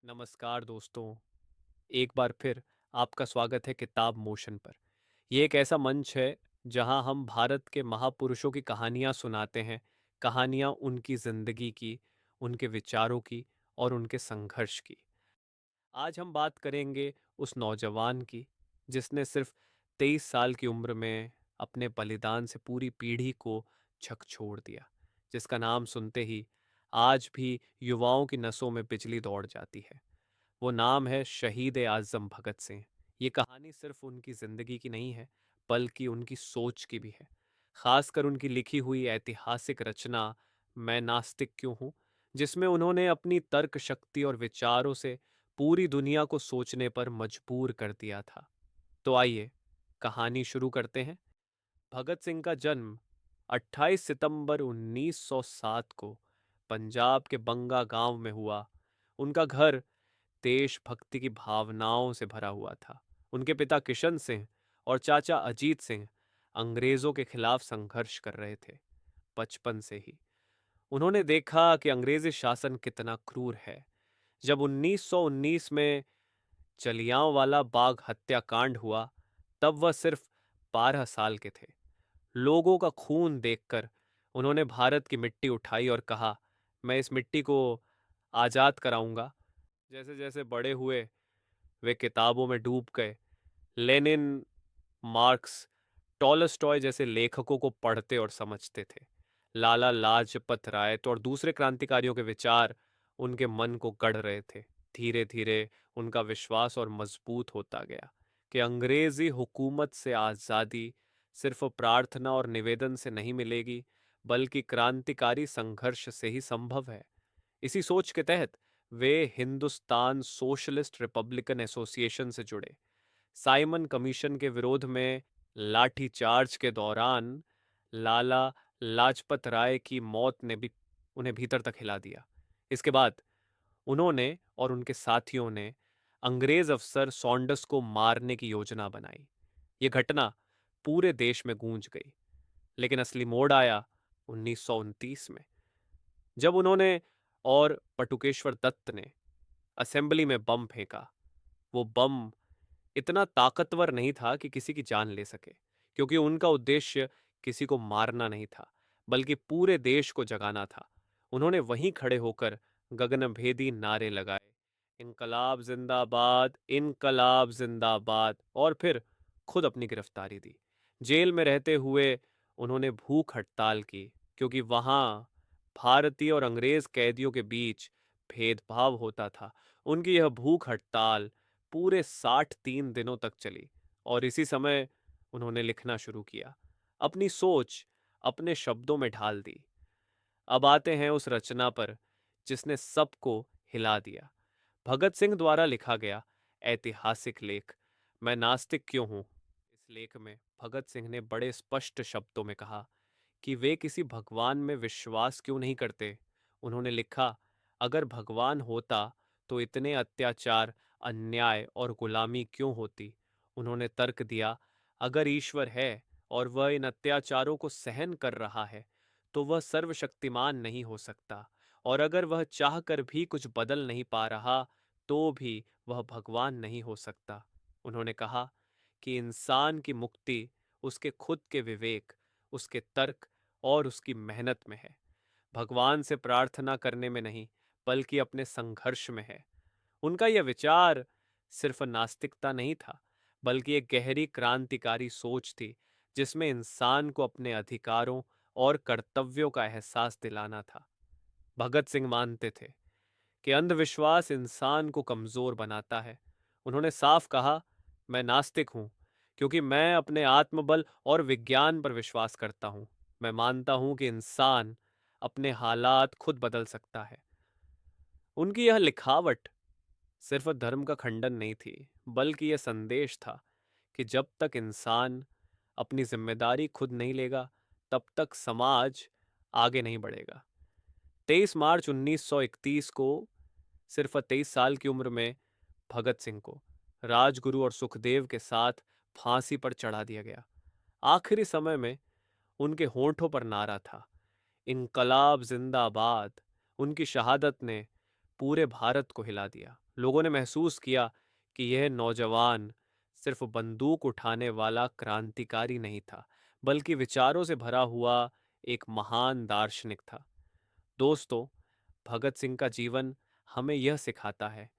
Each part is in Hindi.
नमस्कार दोस्तों। एक बार फिर आपका स्वागत है किताब मोशन पर। ये एक ऐसा मंच है जहां हम भारत के महापुरुषों की कहानियां सुनाते हैं। कहानियां उनकी ज़िंदगी की, उनके विचारों की और उनके संघर्ष की। आज हम बात करेंगे उस नौजवान की जिसने सिर्फ 23 साल की उम्र में अपने बलिदान से पूरी पीढ़ी को झकझोर दिया, जिसका नाम सुनते ही आज भी युवाओं की नसों में बिजली दौड़ जाती है। वो नाम है शहीद ए आज़म भगत सिंह। ये कहानी सिर्फ उनकी ज़िंदगी की नहीं है, बल्कि उनकी सोच की भी है। खासकर उनकी लिखी हुई ऐतिहासिक रचना मैं नास्तिक क्यों हूँ, जिसमें उन्होंने अपनी तर्क शक्ति और विचारों से पूरी दुनिया को सोचने पर मजबूर कर दिया था। तो आइए कहानी शुरू करते हैं। भगत सिंह का जन्म 28 सितंबर 1907 को पंजाब के बंगा गांव में हुआ। उनका घर देशभक्ति की भावनाओं से भरा हुआ था। उनके पिता किशन सिंह और चाचा अजीत सिंह अंग्रेजों के खिलाफ संघर्ष कर रहे थे। बचपन से ही उन्होंने देखा कि अंग्रेजी शासन कितना क्रूर है। जब 1919 में जलियांवाला बाग हत्याकांड हुआ, तब वह सिर्फ 12 साल के थे। लोगों का खून देखकर उन्होंने भारत की मिट्टी उठाई और कहा, मैं इस मिट्टी को आज़ाद कराऊंगा। जैसे जैसे बड़े हुए वे किताबों में डूब गए। लेनिन, मार्क्स, टॉलस्टॉय जैसे लेखकों को पढ़ते और समझते थे। लाला लाजपत राय तो और दूसरे क्रांतिकारियों के विचार उनके मन को गढ़ रहे थे। धीरे धीरे उनका विश्वास और मजबूत होता गया कि अंग्रेजी हुकूमत से आज़ादी सिर्फ प्रार्थना और निवेदन से नहीं मिलेगी, बल्कि क्रांतिकारी संघर्ष से ही संभव है। इसी सोच के तहत वे हिंदुस्तान सोशलिस्ट रिपब्लिकन एसोसिएशन से जुड़े। साइमन कमीशन के विरोध में लाठीचार्ज के दौरान लाला लाजपत राय की मौत ने भी उन्हें भीतर तक हिला दिया। इसके बाद उन्होंने और उनके साथियों ने अंग्रेज अफसर सॉन्डर्स को मारने की योजना बनाई। ये घटना पूरे देश में गूंज गई। लेकिन असली मोड़ आया 1929 में, जब उन्होंने और बटुकेश्वर दत्त ने असेंबली में बम फेंका। वो बम इतना ताकतवर नहीं था कि किसी की जान ले सके, क्योंकि उनका उद्देश्य किसी को मारना नहीं था, बल्कि पूरे देश को जगाना था। उन्होंने वहीं खड़े होकर गगनभेदी नारे लगाए, इनकलाब जिंदाबाद, इनकलाब जिंदाबाद, और फिर खुद अपनी गिरफ्तारी दी। जेल में रहते हुए उन्होंने भूख हड़ताल की, क्योंकि वहां भारतीय और अंग्रेज कैदियों के बीच भेदभाव होता था। उनकी यह भूख हड़ताल पूरे 63 दिनों तक चली। और इसी समय उन्होंने लिखना शुरू किया, अपनी सोच अपने शब्दों में ढाल दी। अब आते हैं उस रचना पर जिसने सबको हिला दिया। भगत सिंह द्वारा लिखा गया ऐतिहासिक लेख मैं नास्तिक क्यों हूं। इस लेख में भगत सिंह ने बड़े स्पष्ट शब्दों में कहा कि वे किसी भगवान में विश्वास क्यों नहीं करते। उन्होंने लिखा, अगर भगवान होता तो इतने अत्याचार, अन्याय और गुलामी क्यों होती। उन्होंने तर्क दिया, अगर ईश्वर है और वह इन अत्याचारों को सहन कर रहा है, तो वह सर्वशक्तिमान नहीं हो सकता। और अगर वह चाहकर भी कुछ बदल नहीं पा रहा, तो भी वह भगवान नहीं हो सकता। उन्होंने कहा कि इंसान की मुक्ति उसके खुद के विवेक, उसके तर्क और उसकी मेहनत में है। भगवान से प्रार्थना करने में नहीं, बल्कि अपने संघर्ष में है। उनका यह विचार सिर्फ नास्तिकता नहीं था, बल्कि एक गहरी क्रांतिकारी सोच थी, जिसमें इंसान को अपने अधिकारों और कर्तव्यों का एहसास दिलाना था। भगत सिंह मानते थे कि अंधविश्वास इंसान को कमजोर बनाता है। उन्होंने साफ कहा, मैं नास्तिक हूं क्योंकि मैं अपने आत्मबल और विज्ञान पर विश्वास करता हूं। मैं मानता हूं कि इंसान अपने हालात खुद बदल सकता है। उनकी यह लिखावट सिर्फ धर्म का खंडन नहीं थी, बल्कि यह संदेश था कि जब तक इंसान अपनी जिम्मेदारी खुद नहीं लेगा, तब तक समाज आगे नहीं बढ़ेगा। 23 मार्च 1931 को सिर्फ 23 साल की उम्र में भगत सिंह को राजगुरु और सुखदेव के साथ फांसी पर चढ़ा दिया गया। आखिरी समय में उनके होंठों पर नारा था, इनकलाब जिंदाबाद। उनकी शहादत ने पूरे भारत को हिला दिया। लोगों ने महसूस किया कि यह नौजवान सिर्फ बंदूक उठाने वाला क्रांतिकारी नहीं था, बल्कि विचारों से भरा हुआ एक महान दार्शनिक था। दोस्तों, भगत सिंह का जीवन हमें यह सिखाता है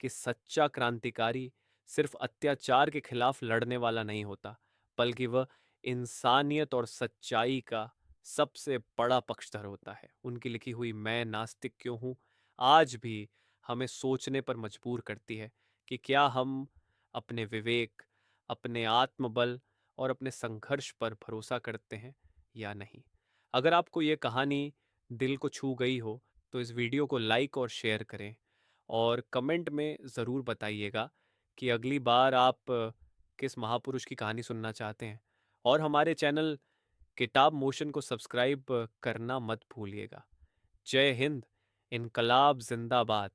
कि सच्चा क्रांतिकारी सिर्फ अत्याचार के खिलाफ लड़ने वाला नहीं होता, बल्कि वह इंसानियत और सच्चाई का सबसे बड़ा पक्षधर होता है। उनकी लिखी हुई मैं नास्तिक क्यों हूँ आज भी हमें सोचने पर मजबूर करती है कि क्या हम अपने विवेक, अपने आत्मबल और अपने संघर्ष पर भरोसा करते हैं या नहीं। अगर आपको ये कहानी दिल को छू गई हो तो इस वीडियो को लाइक और शेयर करें, और कमेंट में ज़रूर बताइएगा कि अगली बार आप किस महापुरुष की कहानी सुनना चाहते हैं। और हमारे चैनल किताब मोशन को सब्सक्राइब करना मत भूलिएगा। जय हिंद, इनकलाब जिंदाबाद।